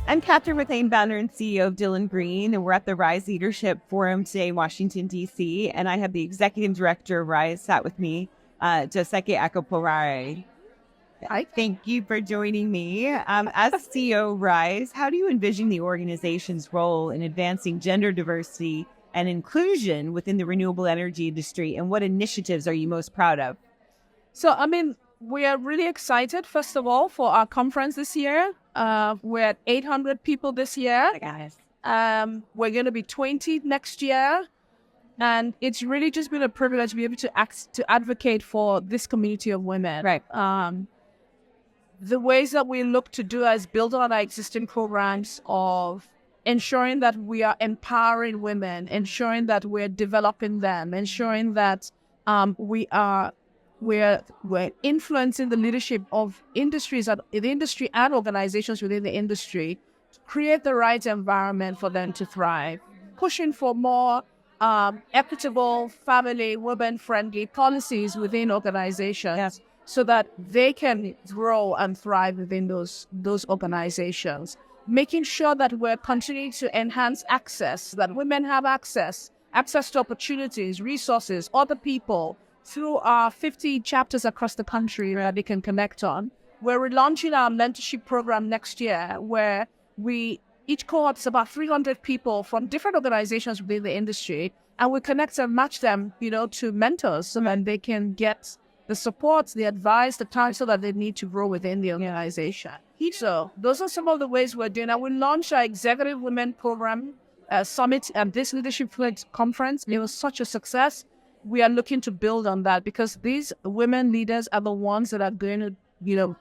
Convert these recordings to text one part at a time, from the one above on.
I'm Catherine McLean, founder and CEO of Dylan Green, and we're at the RISE Leadership Forum today in Washington, D.C., and I have the executive director of RISE sat with me, Doseke Akporaiye. Hi, thank you for joining me. As CEO of RISE, how do you envision the organization's role in advancing gender diversity and inclusion within the renewable energy industry, and what initiatives are you most proud of? So, we are really excited, first of all, for our conference this year. We're at 800 people this year. Guys. We're going to be 20 next year. And it's really just been a privilege to be able to advocate for this community of women. Right. The ways that we look to do is build on our existing programs of ensuring that we are empowering women, ensuring that we're developing them, ensuring that we're influencing the leadership of industries in the industry and organizations within the industry to create the right environment for them to thrive, pushing for more equitable, family, women-friendly policies within organizations so that they can grow and thrive within those organizations, making sure that we're continuing to enhance access, that women have access to opportunities, resources, other people, through our 50 chapters across the country where they can connect on. We're relaunching our mentorship program next year where each cohort is about 300 people from different organizations within the industry, and we connect and match them, to mentors so that they can get the support, the advice, the counsel that they need to grow within the organization. So those are some of the ways we're doing that. We launched our Executive Women Program Summit at this Leadership Conference. It was such a success. We are looking to build on that because these women leaders are the ones that are going to,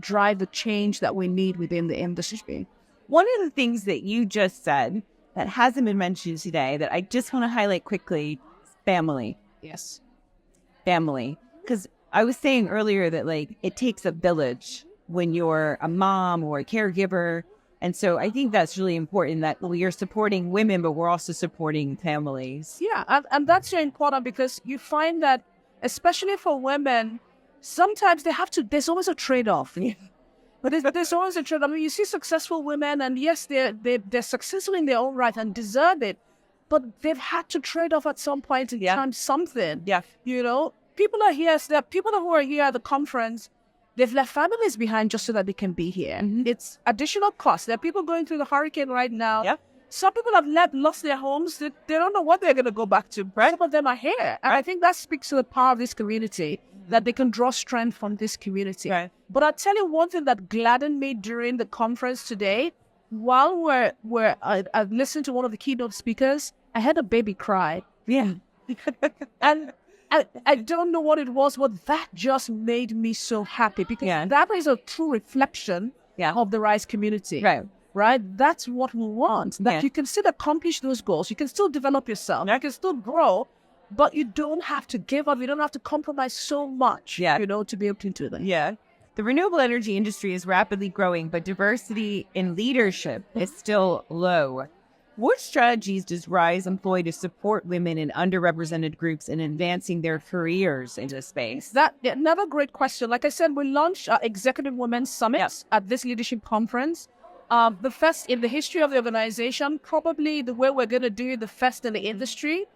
drive the change that we need within the industry. One of the things that you just said that hasn't been mentioned today that I just want to highlight quickly is family. Yes. Family. Because I was saying earlier that, it takes a village when you're a mom or a caregiver. And so I think that's really important that we are supporting women, but we're also supporting families. Yeah, and that's very important because you find that, especially for women, sometimes there's always a trade-off. Yeah. But there's always a trade-off. You see successful women, and yes, they're successful in their own right and deserve it, but they've had to trade off at some point in time something. Yeah. People are here, so there are people who are here at the conference. They've left families behind just so that they can be here. Mm-hmm. It's additional cost. There are people going through the hurricane right now. Yeah. Some people have lost their homes. They don't know what they're going to go back to. Right. Some of them are here. And I think that speaks to the power of this community, that they can draw strength from this community. Right. But I'll tell you one thing that gladdened me during the conference today. While I listened to one of the keynote speakers, I heard a baby cry. Yeah. And I don't know what it was, but that just made me so happy because that is a true reflection of the RISE community. Right? That's what we want. That you can still accomplish those goals. You can still develop yourself. You can still grow, but you don't have to give up. You don't have to compromise so much, to be able to do that. Yeah. The renewable energy industry is rapidly growing, but diversity in leadership is still low. What strategies does RISE employ to support women in underrepresented groups in advancing their careers into the space? Another great question. Like I said, we launched our Executive Women's Summit at this leadership conference. The first in the history of the organization, probably the way we're going to do it, the first in the industry.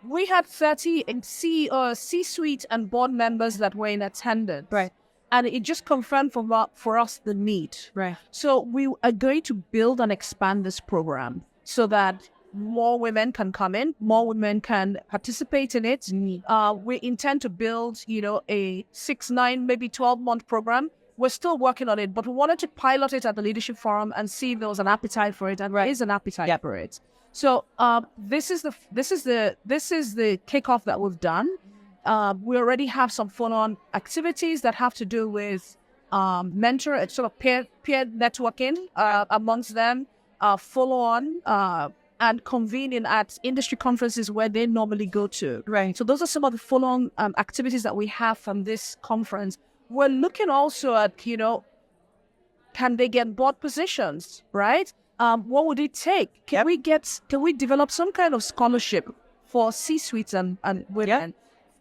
We had 30 C-suite and board members that were in attendance. Right. And it just confirmed for us the need. Right. So we are going to build and expand this program so that more women can come in, more women can participate in it. We intend to build, a 6, 9, maybe 12-month program. We're still working on it, but we wanted to pilot it at the Leadership Forum and see if there was an appetite for it, and there is an appetite for it. So this is the kickoff that we've done. We already have some follow-on activities that have to do with sort of peer networking amongst them, follow-on and convening at industry conferences where they normally go to. Right. So those are some of the follow-on activities that we have from this conference. We're looking also at, can they get board positions, right? What would it take? Can we develop some kind of scholarship for C-suites and women? Yep.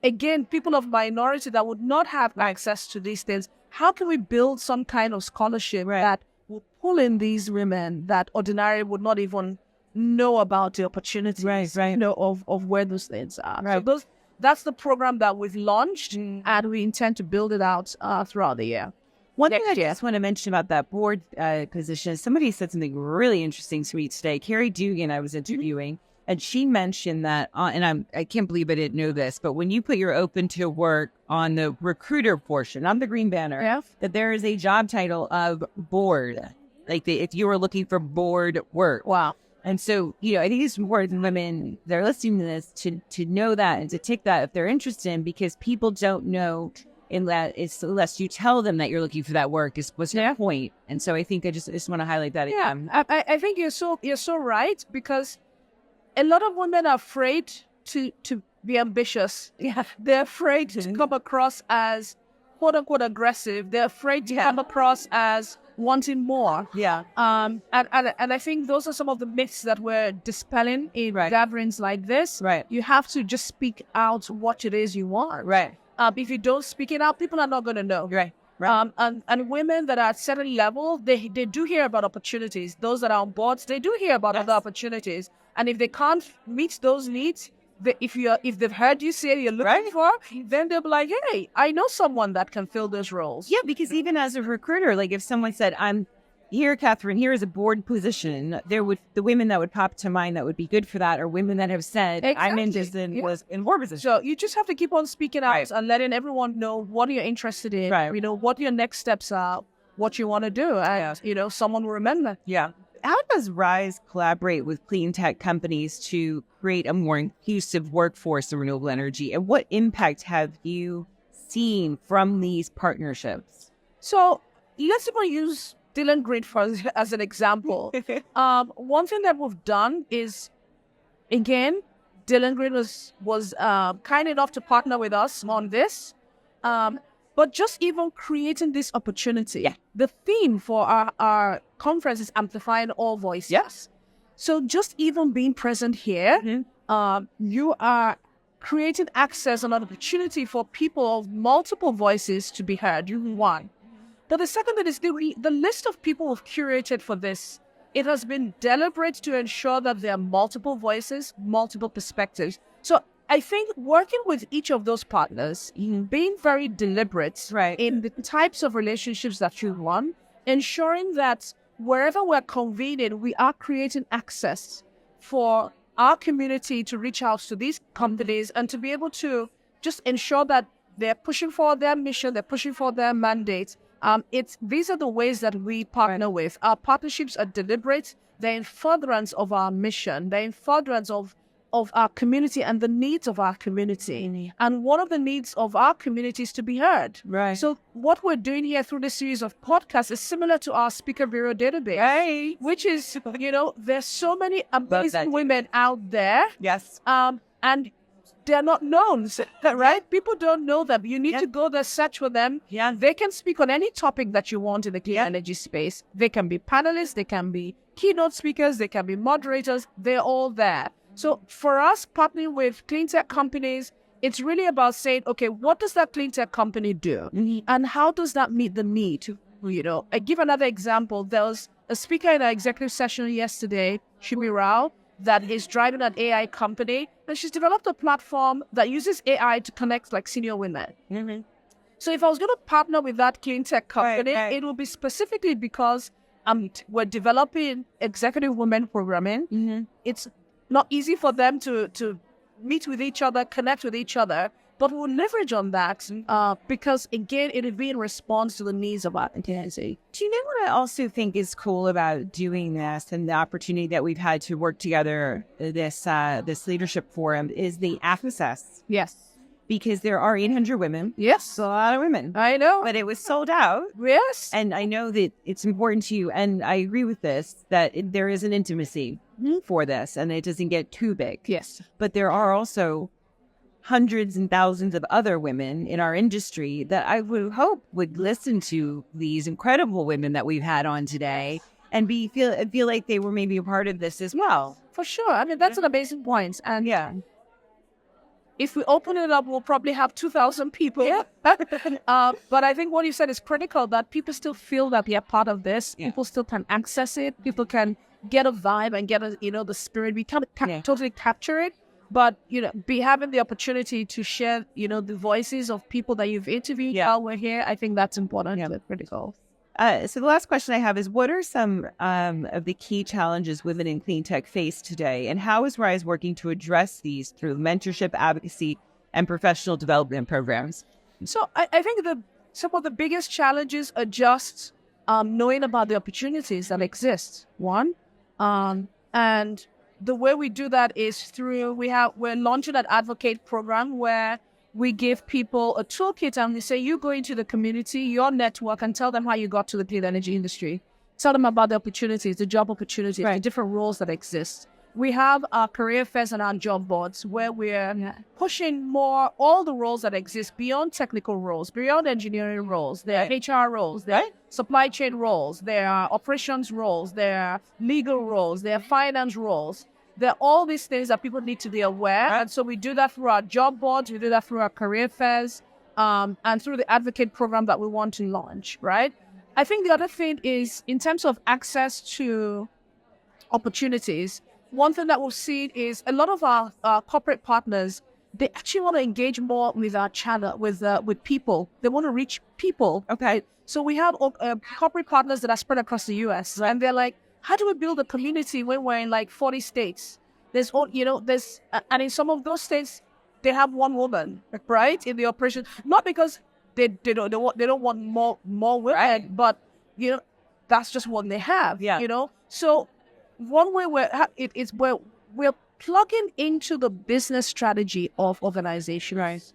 Again, people of minority that would not have access to these things, how can we build some kind of scholarship that will pull in these women that ordinarily would not even know about the opportunities, right. Of where those things are. Right. So that's the program that we've launched, and we intend to build it out throughout the year. One thing I just want to mention about that board position, somebody said something really interesting to me today. Carrie Dugan, I was interviewing, and she mentioned that, and I can't believe I didn't know this, but when you put your open to work on the recruiter portion, on the green banner, that there is a job title of board, like if you were looking for board work. Wow. And so, I think it's important women that are listening to this to know that and to take that if they're interested, because people don't know unless you tell them that you're looking for that work was your point. And so I think I just want to highlight that again. I think you're so right, because a lot of women are afraid to be ambitious. Yeah, they're afraid to come across as quote unquote aggressive. They're afraid to come across as wanting more. Yeah. And I think those are some of the myths that we're dispelling in gatherings like this. Right. You have to just speak out what it is you want. Right. If you don't speak it out, people are not going to know. Right. And women that are at certain level, they do hear about opportunities. Those that are on boards, they do hear about other opportunities. And if they can't meet those needs, if they've heard you say you're looking for, then they'll be like, hey, I know someone that can fill those roles. Yeah, because even as a recruiter, like if someone said, I'm here, Catherine, here is a board position, the women that would pop to mind that would be good for that are women that have said, I'm interested in board position. So you just have to keep on speaking out and letting everyone know what you're interested in, what your next steps are, what you want to do. And, someone will remember. Yeah. How does RISE collaborate with Cleantech companies to create a more inclusive workforce in renewable energy? And what impact have you seen from these partnerships? So let's use Dylan Green as an example. One thing that we've done is, again, Dylan Green was kind enough to partner with us on this. But just even creating this opportunity. Yeah. The theme for our conference is amplifying all voices. Yes. So just even being present here, you are creating access and an opportunity for people of multiple voices to be heard. One. But the second thing is the list of people we've curated for this. It has been deliberate to ensure that there are multiple voices, multiple perspectives. So I think working with each of those partners, being very deliberate in the types of relationships that you want, ensuring that wherever we're convening, we are creating access for our community to reach out to these companies and to be able to just ensure that they're pushing for their mission, they're pushing for their mandate. These are the ways that we partner with. Our partnerships are deliberate. They're in furtherance of our mission. They're in furtherance of our community and the needs of our community. And one of the needs of our community is to be heard. Right. So what we're doing here through this series of podcasts is similar to our Speaker Bureau database, which is, there's so many amazing women out there. Yes. And they're not known, right? People don't know them. You need to go there, search for them. Yeah. They can speak on any topic that you want in the clean energy space. They can be panelists, they can be keynote speakers, they can be moderators. They're all there. So for us, partnering with Cleantech companies, it's really about saying, okay, what does that Cleantech company do? And how does that meet the need? I give another example. There was a speaker in our executive session yesterday, Shimi Rao, that is driving an AI company, and she's developed a platform that uses AI to connect senior women. So if I was going to partner with that Cleantech company, it will be specifically because we're developing executive women programming. It's not easy for them to meet with each other, connect with each other, but we'll leverage on that because, again, it will be in response to the needs of our community. Do you know what I also think is cool about doing this and the opportunity that we've had to work together, this leadership forum, is the access? Yes. Because there are 800 women. Yes. A lot of women. I know. But it was sold out. Yes. And I know that it's important to you, and I agree with this, that there is an intimacy for this, and it doesn't get too big. Yes. But there are also hundreds and thousands of other women in our industry that I would hope would listen to these incredible women that we've had on today and feel like they were maybe a part of this as well. For sure. I mean, that's an amazing point. And If we open it up, we'll probably have 2,000 people. Yeah. But I think what you said is critical, that people still feel that they are part of this. Yeah. People still can access it. People can get a vibe and get the spirit. We can't totally capture it, but be having the opportunity to share the voices of people that you've interviewed while we're here. I think that's important and critical. So the last question I have is, what are some of the key challenges women in Cleantech face today, and how is RISE working to address these through mentorship, advocacy, and professional development programs? So I think some of the biggest challenges are just knowing about the opportunities that exist. One, and the way we do that is through we're launching an advocate program where we give people a toolkit and we say, you go into the community, your network, and tell them how you got to the clean energy industry. Tell them about the opportunities, the job opportunities, the different roles that exist. We have our career fairs and our job boards where we're pushing more all the roles that exist beyond technical roles, beyond engineering roles. There are HR roles, there are supply chain roles, there are operations roles, there are legal roles, there are finance roles. There are all these things that people need to be aware. And so we do that through our job boards, we do that through our career fairs, and through the advocate program that we want to launch, right? I think the other thing is, in terms of access to opportunities, one thing that we've seen is a lot of our corporate partners, they actually want to engage more with our channel, with people. They want to reach people. Okay. So we have corporate partners that are spread across the US, and they're like, how do we build a community when we're in like 40 states? And in some of those states, they have one woman, right, in the operation. Not because they don't want more women, but that's just what they have. Yeah. So one way we're plugging into the business strategy of organizations. Right.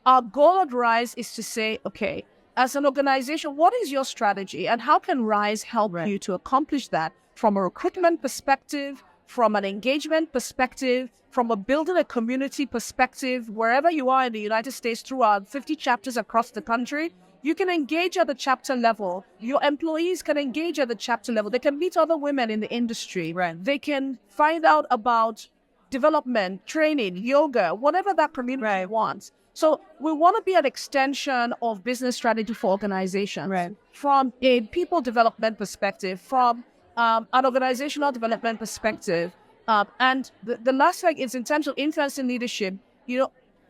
Our goal at RISE is to say, okay, as an organization, what is your strategy, and how can RISE help you to accomplish that? From a recruitment perspective, from an engagement perspective, from a building a community perspective, wherever you are in the United States, through our 50 chapters across the country, you can engage at the chapter level. Your employees can engage at the chapter level. They can meet other women in the industry. Right. They can find out about development, training, yoga, whatever that community wants. So we want to be an extension of business strategy for organizations from a people development perspective, from an organizational development perspective. And the last thing is, in terms of influencing leadership,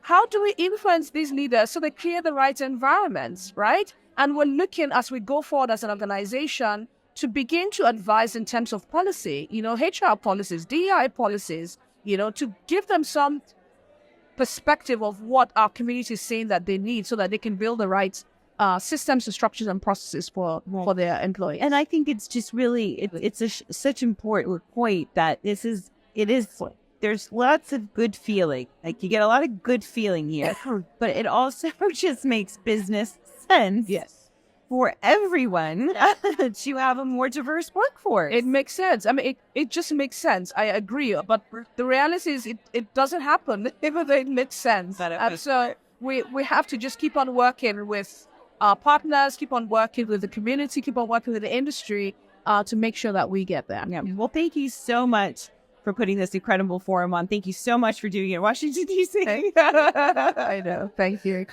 how do we influence these leaders so they create the right environments, right? And we're looking, as we go forward as an organization, to begin to advise in terms of policy, HR policies, DEI policies, to give them some perspective of what our community is saying that they need so that they can build the right systems and structures and processes for their employees. And I think it's just really, such an important point that there's lots of good feeling. Like, you get a lot of good feeling here, but it also just makes business sense. Yes. For everyone to have a more diverse workforce. It makes sense. I mean, it just makes sense. I agree. But the reality is it doesn't happen, even though it makes sense. And so we have to just keep on working with our partners, keep on working with the community, keep on working with the industry to make sure that we get there. Yeah. Well, thank you so much for putting this incredible forum on. Thank you so much for doing it in Washington, D.C. I know. Thank you.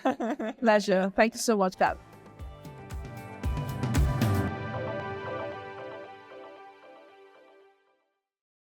Pleasure. Thank you so much, Gab.